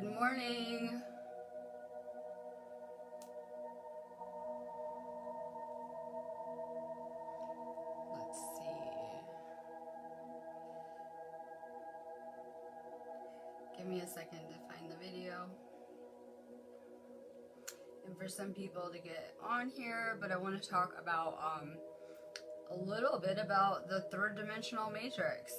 Good morning. Let's see. Give me a second to find the video. And for some people to get on here, but I want to talk about a little bit about the third dimensional matrix.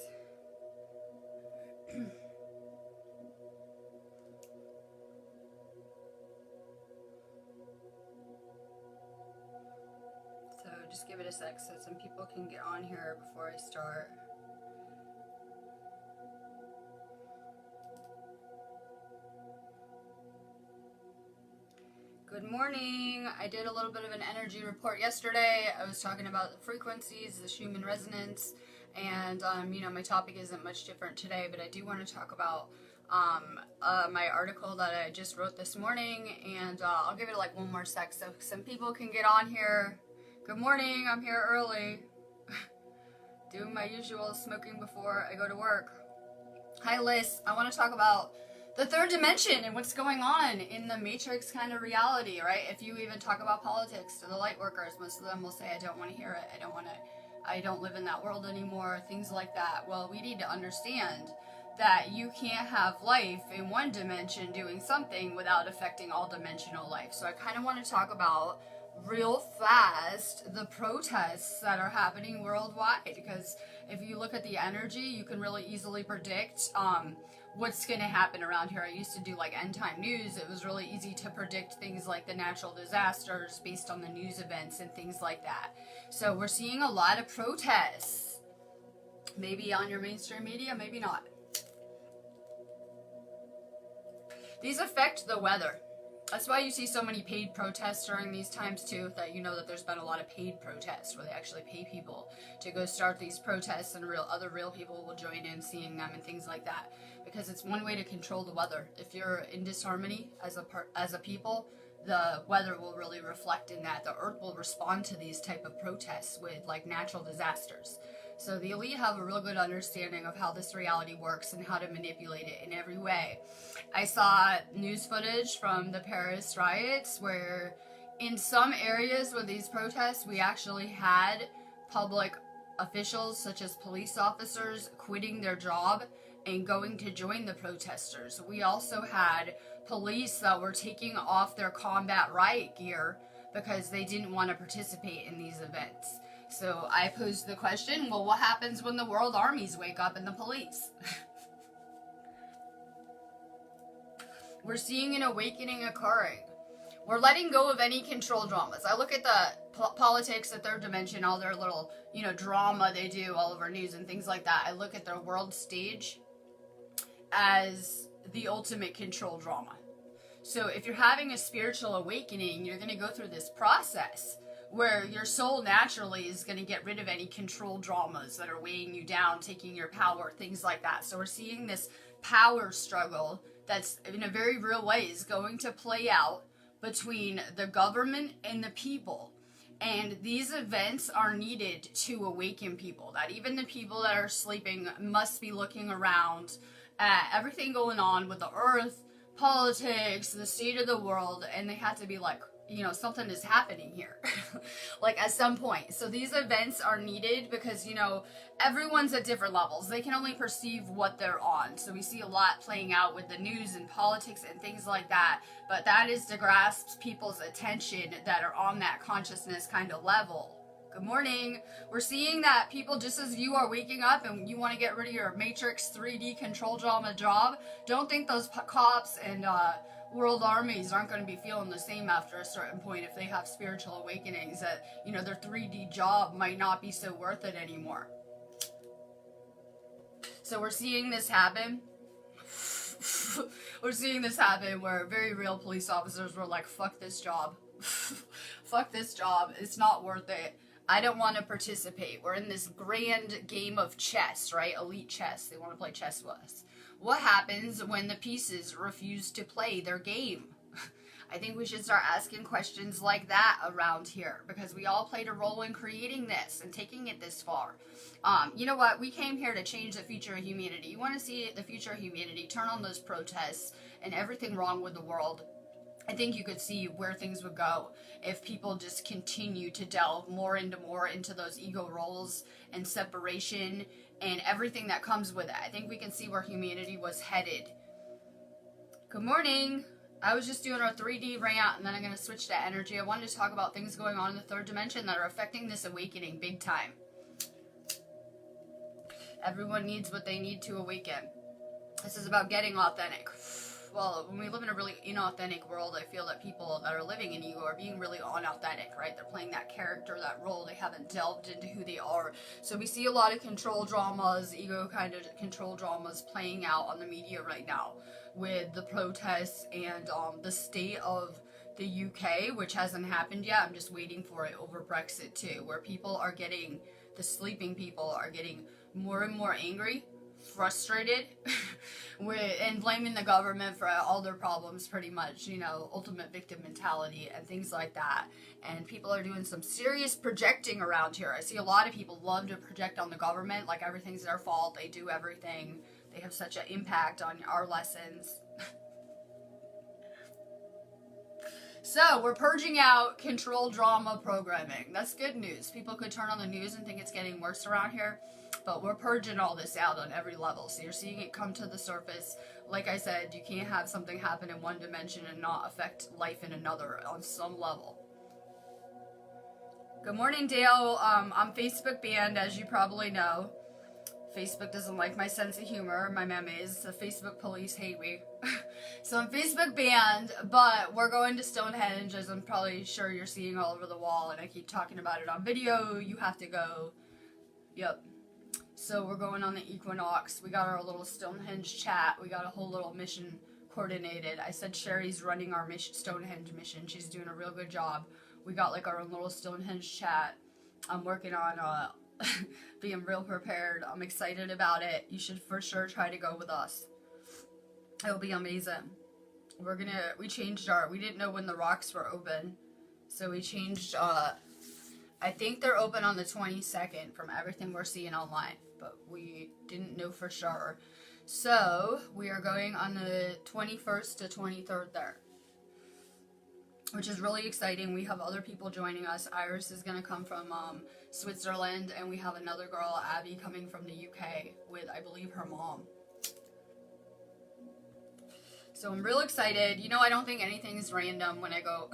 So just give it a sec so some people can get on here before I start. Good morning. I did a little bit of an energy report yesterday. I was talking about the frequencies, the Schumann resonance, and my topic isn't much different today, but I do want to talk about my article that I just wrote this morning, and I'll give it like one more sec so some people can get on here. Good morning. I'm here early. Doing my usual smoking before I go to work. Hi, Liz. I want to talk about the third dimension and what's going on in the matrix kind of reality, right? If you even talk about politics to the light workers, most of them will say, I don't want to hear it. I don't live in that world anymore, things like that. Well, we need to understand that you can't have life in one dimension doing something without affecting all dimensional life. So I kind of want to talk about real fast the protests that are happening worldwide, because if you look at the energy, you can really easily predict what's going to happen around here. I used to do like end time news. It was really easy to predict things like the natural disasters based on the news events and things like that. So we're seeing a lot of protests, maybe on your mainstream media, maybe not. These affect the weather. That's why you see so many paid protests during these times too, that you know that there's been a lot of paid protests where they actually pay people to go start these protests, and other real people will join in seeing them and things like that, because it's one way to control the weather. If you're in disharmony as a people, the weather will really reflect in that. The earth will respond to these type of protests with like natural disasters. So the elite have a real good understanding of how this reality works and how to manipulate it in every way. I saw news footage from the Paris riots where in some areas with these protests, we actually had public officials such as police officers quitting their job and going to join the protesters. We also had police that were taking off their combat riot gear because they didn't want to participate in these events. So I posed the question, well, what happens when the world armies wake up and the police? We're seeing an awakening occurring. We're letting go of any control dramas. I look at the politics, the third dimension, all their little, drama they do all over news and things like that. I look at their world stage as the ultimate control drama. So if you're having a spiritual awakening, you're going to go through this process where your soul naturally is going to get rid of any control dramas that are weighing you down, taking your power, things like that. So we're seeing this power struggle that's in a very real way is going to play out between the government and the people. And these events are needed to awaken people, that even the people that are sleeping must be looking around at everything going on with the earth, politics, the state of the world, and they have to be like, something is happening here, like at some point. So these events are needed because, everyone's at different levels. They can only perceive what they're on. So we see a lot playing out with the news and politics and things like that. But that is to grasp people's attention that are on that consciousness kind of level. Good morning. We're seeing that people, just as you are waking up and you want to get rid of your Matrix 3D control drama job, don't think those cops and world armies aren't going to be feeling the same after a certain point if they have spiritual awakenings, that their 3D job might not be so worth it anymore. So we're seeing this happen. We're seeing this happen where very real police officers were like, fuck this job. Fuck this job. It's not worth it. I don't want to participate. We're in this grand game of chess, right? Elite chess. They want to play chess with us. What happens when the pieces refuse to play their game? I think we should start asking questions like that around here, because we all played a role in creating this and taking it this far. You know what? We came here to change the future of humanity. You want to see the future of humanity, turn on those protests and everything wrong with the world. I think you could see where things would go if people just continue to delve more into those ego roles and separation and everything that comes with it. I think we can see where humanity was headed. Good morning. I was just doing our 3D rant, and then I'm going to switch to energy. I wanted to talk about things going on in the third dimension that are affecting this awakening big time. Everyone needs what they need to awaken. This is about getting authentic. Well, when we live in a really inauthentic world, I feel that people that are living in ego are being really unauthentic, right? They're playing that character, that role. They haven't delved into who they are. So we see a lot of control dramas, ego kind of control dramas playing out on the media right now with the protests and the state of the UK, which hasn't happened yet. I'm just waiting for it over Brexit too, where people are getting, the sleeping people are getting more and more angry, frustrated and blaming the government for all their problems, pretty much, you know, ultimate victim mentality and things like that. And people are doing some serious projecting around here. I see a lot of people love to project on the government, like everything's their fault, they do everything, they have such an impact on our lessons. So, we're purging out control drama programming. That's good news. People could turn on the news and think it's getting worse around here, but we're purging all this out on every level. So you're seeing it come to the surface. Like I said, you can't have something happen in one dimension and not affect life in another on some level. Good morning, Dale. I'm Facebook banned, as you probably know. Facebook doesn't like my sense of humor, my memes. The Facebook police hate me. So I'm Facebook banned, but we're going to Stonehenge, as I'm probably sure you're seeing all over the wall, and I keep talking about it on video. You have to go. Yep. So we're going on the equinox. We got our little Stonehenge chat. We got a whole little mission coordinated. I said Sherry's running our Stonehenge mission. She's doing a real good job. We got like our own little Stonehenge chat. I'm working on being real prepared. I'm excited about it. You should for sure try to go with us. It'll be amazing. We changed we didn't know when the rocks were open. So we changed, I think they're open on the 22nd from everything we're seeing online, but we didn't know for sure. So we are going on the 21st to 23rd there, which is really exciting. We have other people joining us. Iris is going to come from Switzerland, and we have another girl, Abby, coming from the UK with, I believe, her mom. So I'm real excited. You know, I don't think anything is random when I go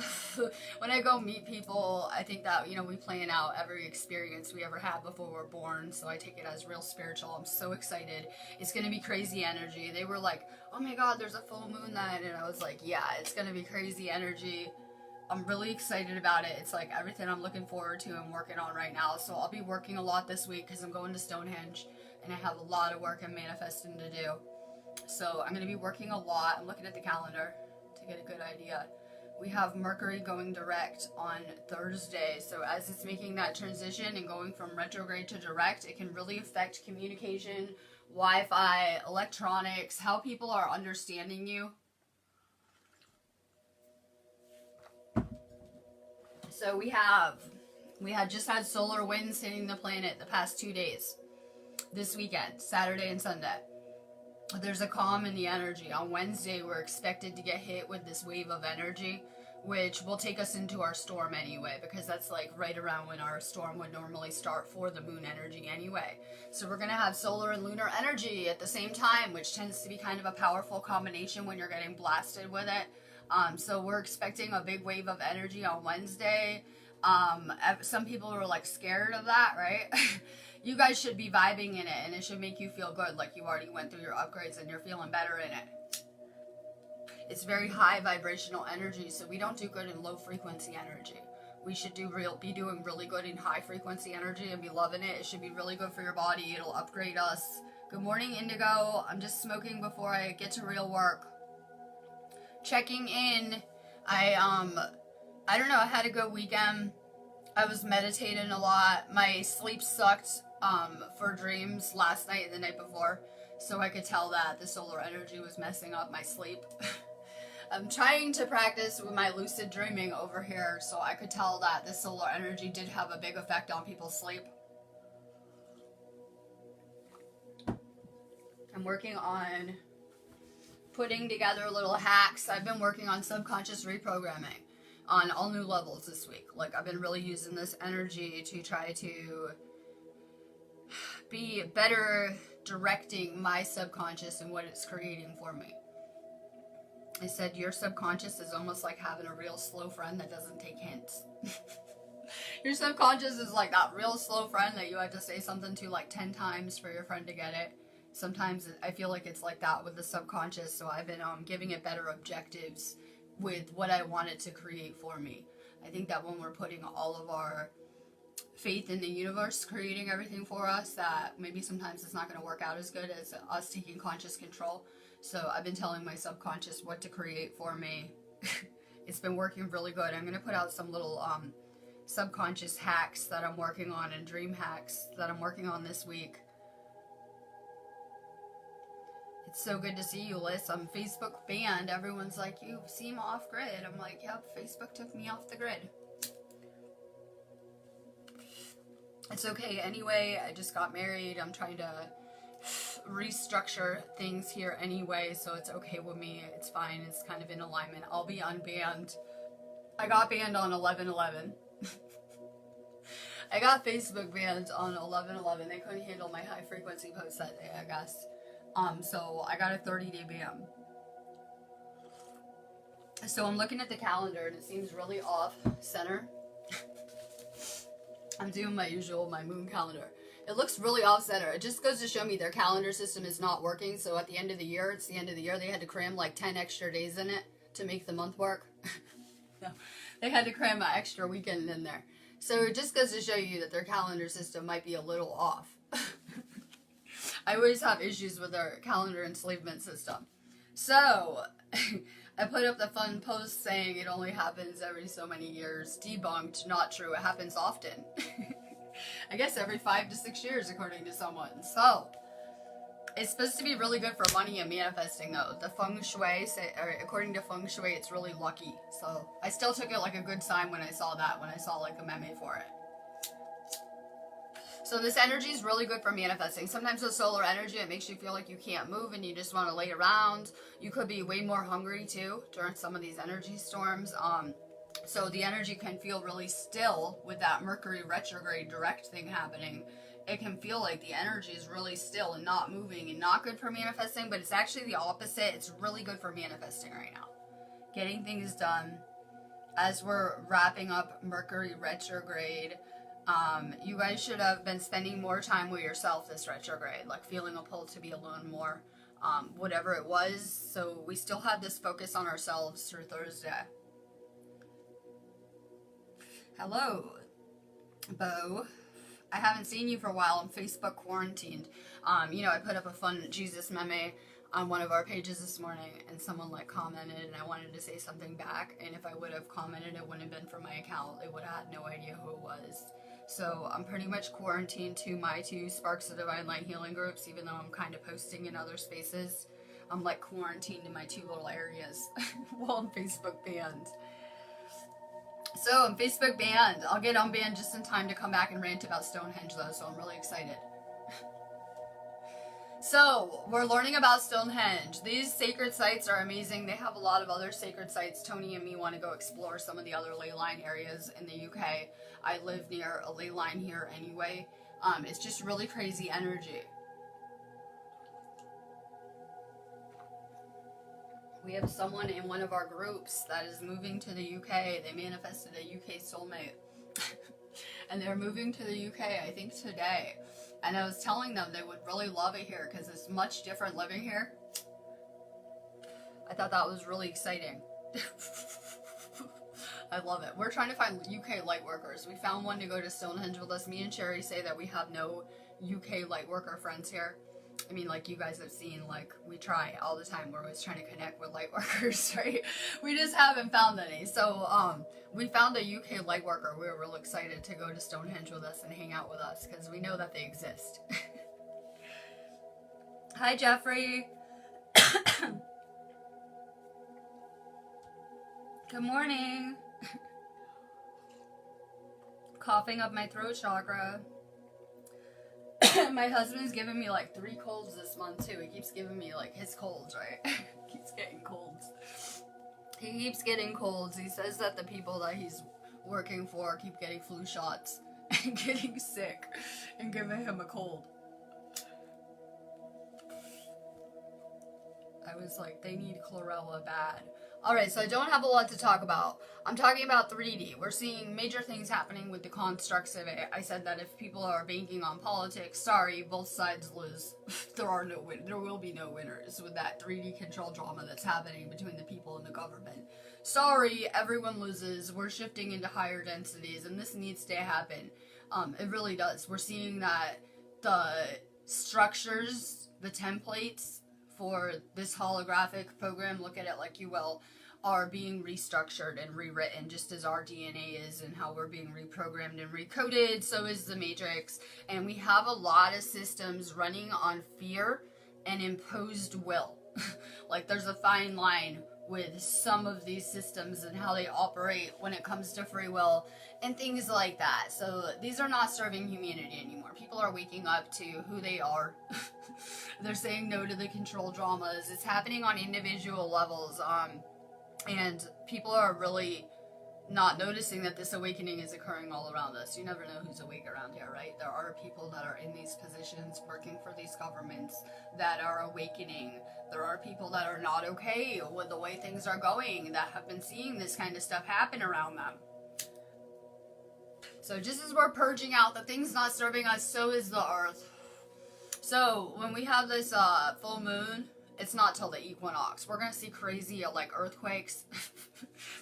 when I go meet people. I think that, you know, we plan out every experience we ever had before we're born. So I take it as real spiritual. I'm so excited. It's going to be crazy energy. They were like, oh my God, there's a full moon then. And I was like, yeah, it's going to be crazy energy. I'm really excited about it. It's like everything I'm looking forward to and working on right now. So I'll be working a lot this week because I'm going to Stonehenge and I have a lot of work and manifesting to do. So I'm going to be working a lot. I'm looking at the calendar to get a good idea. We have Mercury going direct on Thursday. So as it's making that transition and going from retrograde to direct, it can really affect communication, Wi-Fi, electronics, how people are understanding you. So we had just had solar winds hitting the planet the past 2 days. This weekend, Saturday and Sunday. There's a calm in the energy. On Wednesday, we're expected to get hit with this wave of energy, which will take us into our storm anyway, because that's like right around when our storm would normally start for the moon energy anyway. So we're going to have solar and lunar energy at the same time, which tends to be kind of a powerful combination when you're getting blasted with it. So we're expecting a big wave of energy on Wednesday. Some people were like scared of that, right? You guys should be vibing in it, and it should make you feel good, like you already went through your upgrades and you're feeling better in it. It's very high vibrational energy, so we don't do good in low frequency energy. We should be doing really good in high frequency energy and be loving it. It should be really good for your body. It'll upgrade us. Good morning, Indigo. I'm just smoking before I get to real work. Checking in. I don't know, I had a good weekend. I was meditating a lot. My sleep sucked for dreams last night and the night before, so I could tell that the solar energy was messing up my sleep. I'm trying to practice with my lucid dreaming over here, so I could tell that the solar energy did have a big effect on people's sleep. I'm working on putting together little hacks. I've been working on subconscious reprogramming on all new levels this week. Like, I've been really using this energy to try to be better directing my subconscious and what it's creating for me. I said your subconscious is almost like having a real slow friend that doesn't take hints. Your subconscious is like that real slow friend that you have to say something to like 10 times for your friend to get it. Sometimes I feel like it's like that with the subconscious, so I've been giving it better objectives with what I want it to create for me. I think that when we're putting all of our faith in the universe creating everything for us, that maybe sometimes it's not going to work out as good as us taking conscious control. So I've been telling my subconscious what to create for me. It's been working really good. I'm going to put out some little subconscious hacks that I'm working on and dream hacks that I'm working on this week. It's so good to see you, Liz. I'm Facebook banned. Everyone's like, you seem off grid. I'm like, yep, Facebook took me off the grid. It's okay anyway. I just got married. I'm trying to restructure things here anyway, so it's okay with me. It's fine. It's kind of in alignment. I'll be unbanned. I got banned on 11/11. I got Facebook banned on 11/11. They couldn't handle my high frequency posts that day, I guess. So I got a 30-day ban. So I'm looking at the calendar and it seems really off center. I'm doing my moon calendar. It looks really off center. It just goes to show me their calendar system is not working. So at the end of the year, it's the end of the year, they had to cram like 10 extra days in it to make the month work. No, they had to cram an extra weekend in there. So it just goes to show you that their calendar system might be a little off. I always have issues with their calendar enslavement system. So I put up the fun post saying it only happens every so many years. Debunked, not true. It happens often. I guess every 5 to 6 years, according to someone. So it's supposed to be really good for money and manifesting, though. The feng shui, according to feng shui, it's really lucky. So I still took it like a good sign when I saw that, when I saw like a meme for it. So this energy is really good for manifesting. Sometimes with solar energy, it makes you feel like you can't move and you just want to lay around. You could be way more hungry too during some of these energy storms. So the energy can feel really still with that Mercury retrograde direct thing happening. It can feel like the energy is really still and not moving and not good for manifesting, but it's actually the opposite. It's really good for manifesting right now. Getting things done. As we're wrapping up Mercury retrograde, you guys should have been spending more time with yourself this retrograde, like feeling a pull to be alone more, whatever it was. So we still have this focus on ourselves through Thursday. Hello, Bo. I haven't seen you for a while. I'm Facebook quarantined. I put up a fun Jesus meme on one of our pages this morning, and someone like commented, and I wanted to say something back, and if I would have commented, it wouldn't have been from my account. They would have had no idea who it was. So I'm pretty much quarantined to my 2 Sparks of Divine Light healing groups, even though I'm kind of posting in other spaces. I'm like quarantined in my 2 little areas while I'm Facebook banned. So I'm Facebook banned. I'll get unbanned just in time to come back and rant about Stonehenge though, so I'm really excited. So, we're learning about Stonehenge. These sacred sites are amazing. They have a lot of other sacred sites. Tony and me want to go explore some of the other ley line areas in the UK. I live near a ley line here anyway. It's just really crazy energy. We have someone in one of our groups that is moving to the UK. They manifested a UK soulmate. And they're moving to the UK, I think today. And I was telling them they would really love it here because it's much different living here. I thought that was really exciting. I love it. We're trying to find UK light workers. We found one to go to Stonehenge with us. Me and Sherry say that we have no UK light worker friends here. I mean, like you guys have seen, like we try all the time. We're always trying to connect with light workers, right? We just haven't found any. So we found a UK light worker. We were real excited to go to Stonehenge with us and hang out with us because we know that they exist. Hi, Jeffrey. Good morning. Coughing up my throat chakra. My husband's giving me like 3 colds this month too. He keeps giving me like his colds, right? Keeps getting colds. He keeps getting colds. He says that the people that he's working for keep getting flu shots and getting sick and giving him a cold. I was like, they need chlorella bad. Alright, so I don't have a lot to talk about. I'm talking about 3D. We're seeing major things happening with the constructs of it. I said that if people are banking on politics, sorry, both sides lose. There will be no winners with that 3D control drama that's happening between the people and the government. Sorry, everyone loses. We're shifting into higher densities, and this needs to happen. It really does. We're seeing that the structures, the templates for this holographic program, look at it like you will, are being restructured and rewritten just as our DNA is, and how we're being reprogrammed and recoded, so is the Matrix. And we have a lot of systems running on fear and imposed will. Like there's a fine line with some of these systems and how they operate when it comes to free will and things like that. So these are not serving humanity anymore. People are waking up to who they are. They're saying no to the control dramas. It's happening on individual levels, and people are really not noticing that this awakening is occurring all around us. You never know who's awake around here, right? There are people that are in these positions working for these governments that are awakening. There are people that are not okay with the way things are going, that have been seeing this kind of stuff happen around them. So just as we're purging out the things not serving us, so is the earth. So when we have this full moon, it's not till the equinox. We're going to see crazy like earthquakes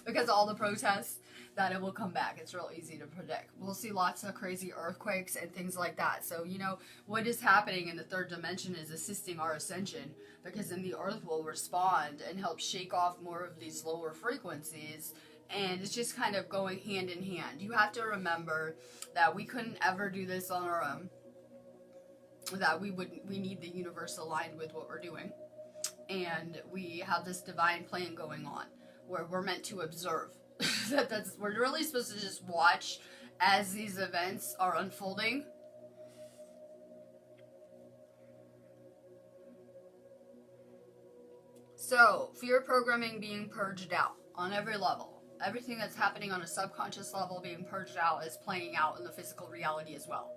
because of all the protests, that it will come back. It's real easy to predict. We'll see lots of crazy earthquakes and things like that. So, you know, what is happening in the third dimension is assisting our ascension, because then the earth will respond and help shake off more of these lower frequencies. And it's just kind of going hand in hand. You have to remember that we couldn't ever do this on our own. That we need the universe aligned with what we're doing. And we have this divine plan going on where we're meant to observe. We're really supposed to just watch as these events are unfolding. So, fear programming being purged out on every level. Everything that's happening on a subconscious level being purged out is playing out in the physical reality as well.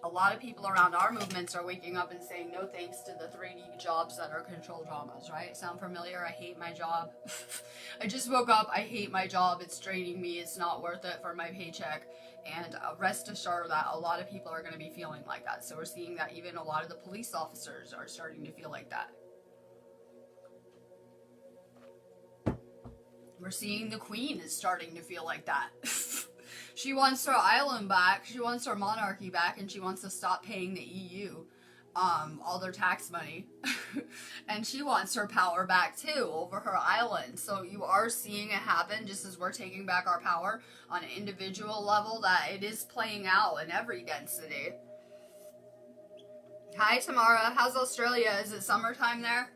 A lot of people around our movements are waking up and saying no thanks to the 3D jobs that are control dramas, right? Sound familiar? I hate my job. I just woke up. I hate my job. It's draining me. It's not worth it for my paycheck. And rest assured that a lot of people are going to be feeling like that. So we're seeing that even a lot of the police officers are starting to feel like that. We're seeing the Queen is starting to feel like that. She wants her island back, she wants her monarchy back, and she wants to stop paying the EU all their tax money. And she wants her power back too over her island. So you are seeing it happen just as we're taking back our power on an individual level, that it is playing out in every density. Hi Tamara, how's Australia? Is it summertime there?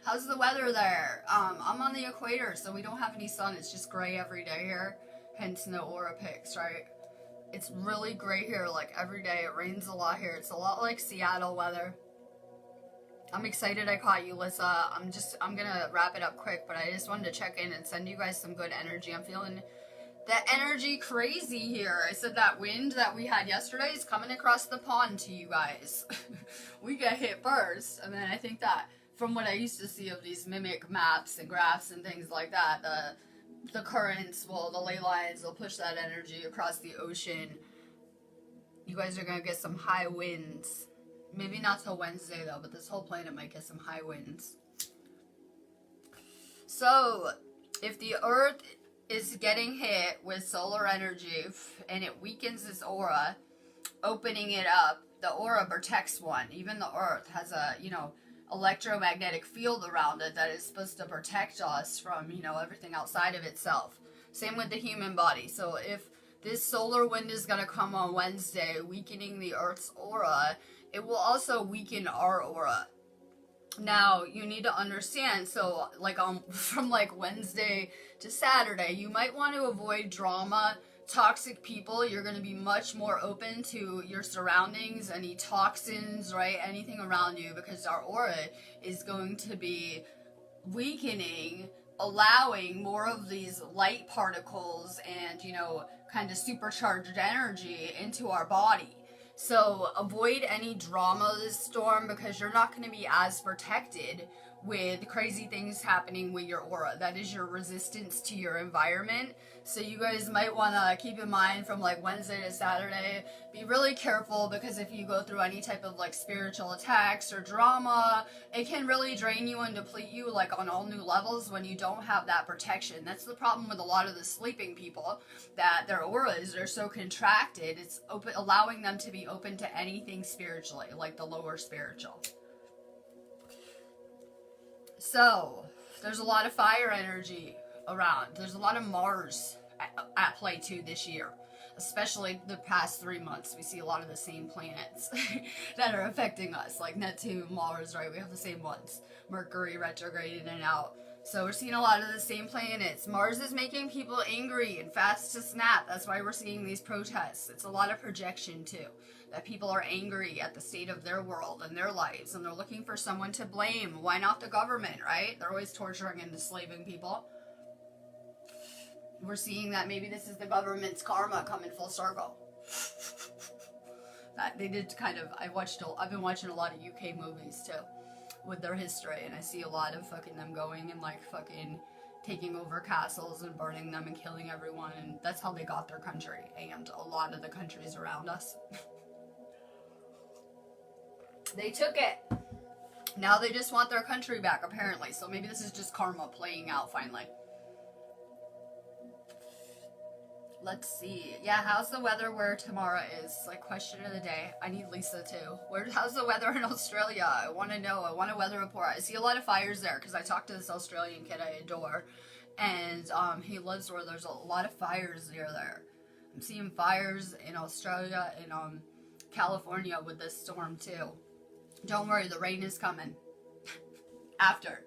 How's the weather there? I'm on the equator, so we don't have any sun. It's just gray every day here. Hence no aura pics, right? It's really gray here, like every day. It rains a lot here. It's a lot like Seattle weather. I'm excited I caught you, Lissa. I'm gonna wrap it up quick, but I just wanted to check in and send you guys some good energy. I'm feeling that energy crazy here. I said that wind that we had yesterday is coming across the pond to you guys. We get hit first, and then I think that from what I used to see of these mimic maps and graphs and things like that, the currents, well, the ley lines will push that energy across the ocean. You guys are gonna get some high winds. Maybe not till Wednesday though, but this whole planet might get some high winds. So, if the Earth is getting hit with solar energy and it weakens its aura, opening it up, the aura protects one. Even the Earth has a, electromagnetic field around it that is supposed to protect us from, everything outside of itself. Same with the human body. So if this solar wind is going to come on Wednesday, weakening the Earth's aura, it will also weaken our aura. Now, you need to understand, so, like, from, like, Wednesday to Saturday, you might want to avoid drama, toxic people. You're going to be much more open to your surroundings, any toxins, right, anything around you, because our aura is going to be weakening, allowing more of these light particles and, you know, kind of supercharged energy into our body. So avoid any drama this storm, because you're not going to be as protected with crazy things happening with your aura. That is your resistance to your environment. So you guys might want to keep in mind from like Wednesday to Saturday, be really careful, because if you go through any type of like spiritual attacks or drama, it can really drain you and deplete you like on all new levels when you don't have that protection. That's the problem with a lot of the sleeping people, that their auras are so contracted, it's open, allowing them to be open to anything spiritually, like the lower spiritual. So, there's a lot of fire energy around. There's a lot of Mars at play too this year. Especially the past 3 months. We see a lot of the same planets that are affecting us. Like Neptune, Mars, right? We have the same ones. Mercury retrograde in and out. So we're seeing a lot of the same planets. Mars is making people angry and fast to snap. That's why we're seeing these protests. It's a lot of projection too. That people are angry at the state of their world and their lives, and they're looking for someone to blame. Why not the government, right? They're always torturing and enslaving people. We're seeing that maybe this is the government's karma coming full circle. That they did kind of, I've been watching a lot of UK movies too, with their history, and I see a lot of fucking them going and like fucking taking over castles and burning them and killing everyone, and that's how they got their country and a lot of the countries around us. They took it. Now they just want their country back, apparently. So maybe this is just karma playing out finally. Let's see. Yeah, how's the weather where Tamara is? Like, question of the day. I need Lisa too. How's the weather in Australia? I want to know. I want a weather report. I see a lot of fires there because I talked to this Australian kid I adore. And he lives where there's a lot of fires near there. I'm seeing fires in Australia and California with this storm too. Don't worry, the rain is coming. After.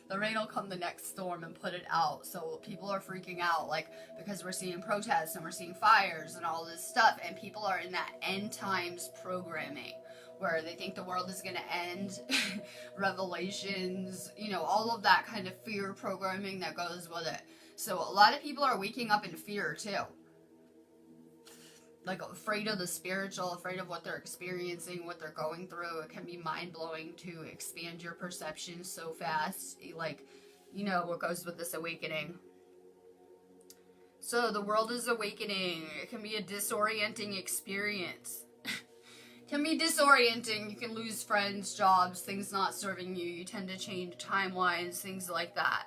The rain will come the next storm and put it out. So people are freaking out, like, because we're seeing protests and we're seeing fires and all this stuff. And people are in that end times programming where they think the world is going to end. Revelations, you know, all of that kind of fear programming that goes with it. So a lot of people are waking up in fear too. Like, afraid of the spiritual, afraid of what they're experiencing, what they're going through. It can be mind-blowing to expand your perception so fast. Like, you know what goes with this awakening. So, the world is awakening. It can be a disorienting experience. It can be disorienting. You can lose friends, jobs, things not serving you. You tend to change timelines, things like that.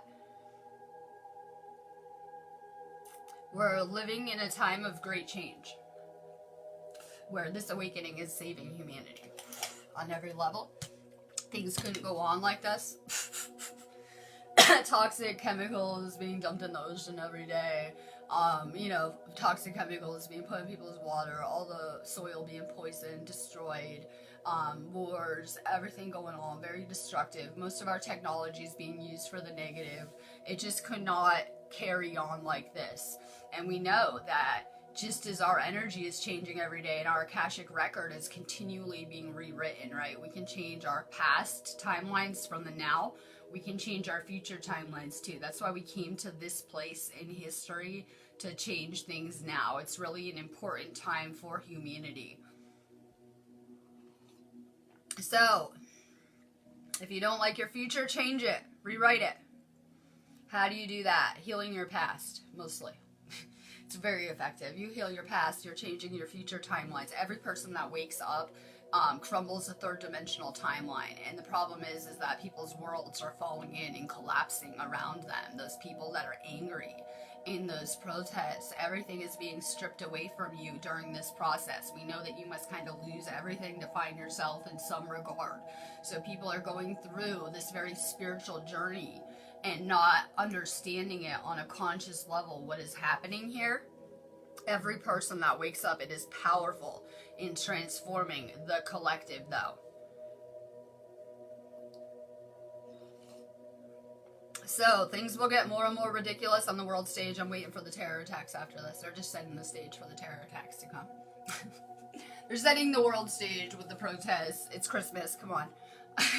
We're living in a time of great change, where this awakening is saving humanity on every level. Things couldn't go on like this. Toxic chemicals being dumped in the ocean every day. You know, toxic chemicals being put in people's water. All the soil being poisoned, destroyed. Wars, everything going on. Very destructive. Most of our technology is being used for the negative. It just could not carry on like this. And we know that just as our energy is changing every day and our Akashic record is continually being rewritten, right? We can change our past timelines from the now. We can change our future timelines too. That's why we came to this place in history, to change things now. It's really an important time for humanity. So, if you don't like your future, change it. Rewrite it. How do you do that? Healing your past, mostly. It's very effective. You heal your past, you're changing your future timelines. Every person that wakes up crumbles a third dimensional timeline. And the problem is that people's worlds are falling in and collapsing around them. Those people that are angry in those protests, everything is being stripped away from you during this process. We know that you must kind of lose everything to find yourself in some regard. So people are going through this very spiritual journey and not understanding it on a conscious level, what is happening here. Every person that wakes up, it is powerful in transforming the collective, though. So things will get more and more ridiculous on the world stage. I'm waiting for the terror attacks after this. They're just setting the stage for the terror attacks to come. They're setting the world stage with the protests. It's Christmas. Come on.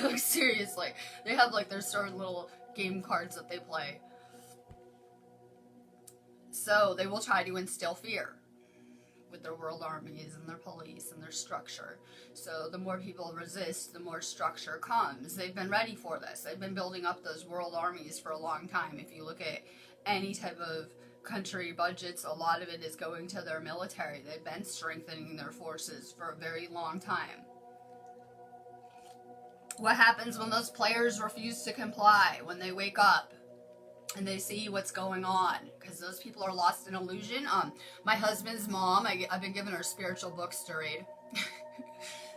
Like, seriously. They have, like, their certain little game cards that they play. So they will try to instill fear with their world armies and their police and their structure. So the more people resist, the more structure comes. They've been ready for this. They've been building up those world armies for a long time. If you look at any type of country budgets, a lot of it is going to their military. They've been strengthening their forces for a very long time. What happens when those players refuse to comply, when they wake up and they see what's going on? Because those people are lost in illusion. My husband's mom, I've been giving her spiritual books to read.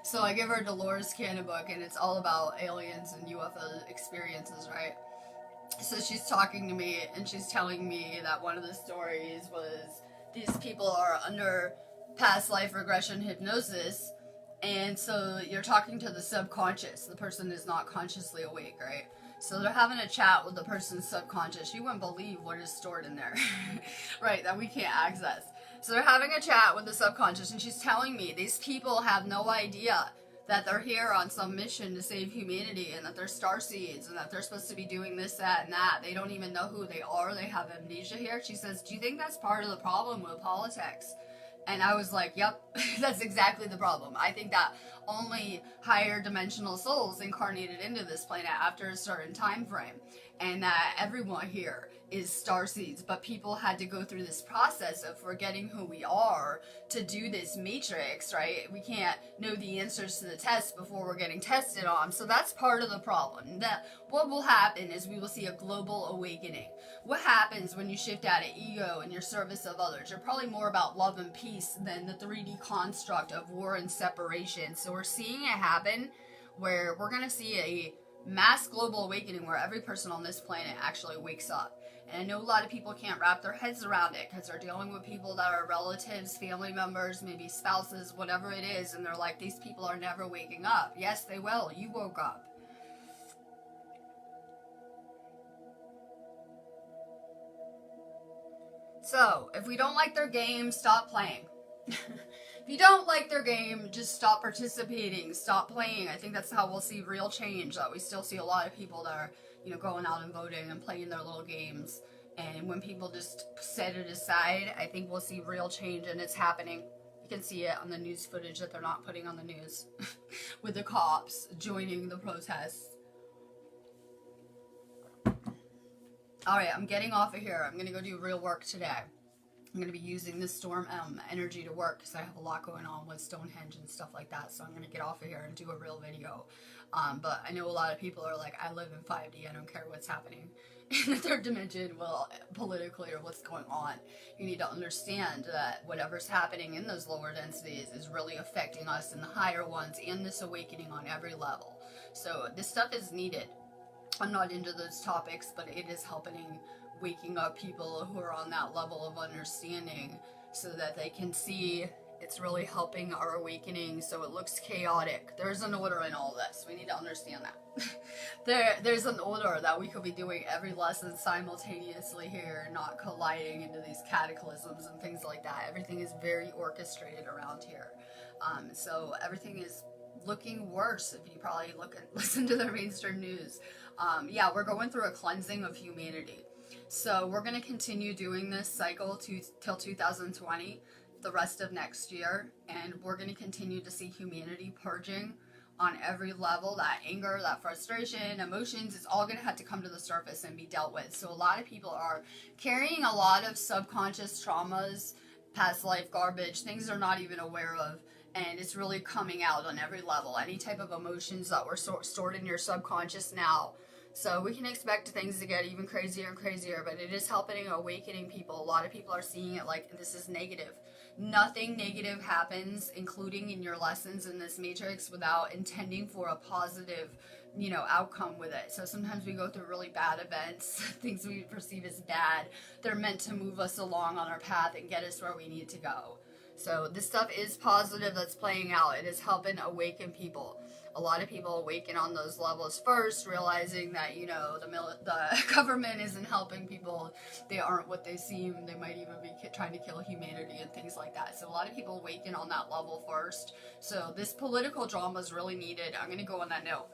So I give her a Dolores Cannon book, and it's all about aliens and UFO experiences, right? So she's talking to me, and she's telling me that one of the stories was these people are under past life regression hypnosis, and so you're talking to the subconscious. The person is not consciously awake, right? So they're having a chat with the person's subconscious. You wouldn't believe what is stored in there, right, that we can't access. So they're having a chat with the subconscious, and she's telling me these people have no idea that they're here on some mission to save humanity, and that they're starseeds, and that they're supposed to be doing this, that, and that. They don't even know who they are. They have amnesia here. She says, do you think that's part of the problem with politics? And I was like, yep, that's exactly the problem. I think that only higher dimensional souls incarnated into this planet after a certain time frame, and that everyone here is starseeds, but people had to go through this process of forgetting who we are to do this matrix, right? We can't know the answers to the test before we're getting tested on. So that's part of the problem. That what will happen is we will see a global awakening. What happens when you shift out of ego and your service of others? You're probably more about love and peace than the 3D construct of war and separation. So we're seeing it happen where we're going to see a mass global awakening where every person on this planet actually wakes up. And I know a lot of people can't wrap their heads around it because they're dealing with people that are relatives, family members, maybe spouses, whatever it is, and they're like, these people are never waking up. Yes, they will. You woke up. So, if we don't like their game, stop playing. If you don't like their game, just stop participating, stop playing. I think that's how we'll see real change. That we still see a lot of people that are, going out and voting and playing their little games. And when people just set it aside, I think we'll see real change, and it's happening. You can see it on the news footage that they're not putting on the news with the cops joining the protests. Alright, I'm getting off of here. I'm going to go do real work today. I'm going to be using this storm energy to work because I have a lot going on with Stonehenge and stuff like that. So I'm going to get off of here and do a real video. But I know a lot of people are like, I live in 5D. I don't care what's happening in the third dimension, well, politically, or what's going on. You need to understand that whatever's happening in those lower densities is really affecting us in the higher ones and this awakening on every level. So this stuff is needed. I'm not into those topics, but it is helping waking up people who are on that level of understanding so that they can see it's really helping our awakening. So it looks chaotic. There's an order in all this. We need to understand that. There's an order that we could be doing every lesson simultaneously here, not colliding into these cataclysms and things like that. Everything is very orchestrated around here. So everything is looking worse if you probably listen to the mainstream news. Yeah, we're going through a cleansing of humanity. So we're going to continue doing this cycle till 2020, the rest of next year, and we're going to continue to see humanity purging on every level. That anger, that frustration, emotions, it's all going to have to come to the surface and be dealt with. So a lot of people are carrying a lot of subconscious traumas, past life garbage, things they're not even aware of, and it's really coming out on every level. Any type of emotions that were stored in your subconscious now. So we can expect things to get even crazier and crazier, but it is helping awakening people. A lot of people are seeing it like this is negative. Nothing negative happens, including in your lessons in this matrix, without intending for a positive, outcome with it. So sometimes we go through really bad events, things we perceive as bad. They're meant to move us along on our path and get us where we need to go. So this stuff is positive that's playing out. It is helping awaken people. A lot of people awaken on those levels first, realizing that, you know, the government isn't helping people. They aren't what they seem. They might even be trying to kill humanity and things like that. So a lot of people awaken on that level first. So this political drama is really needed. I'm going to go on that note.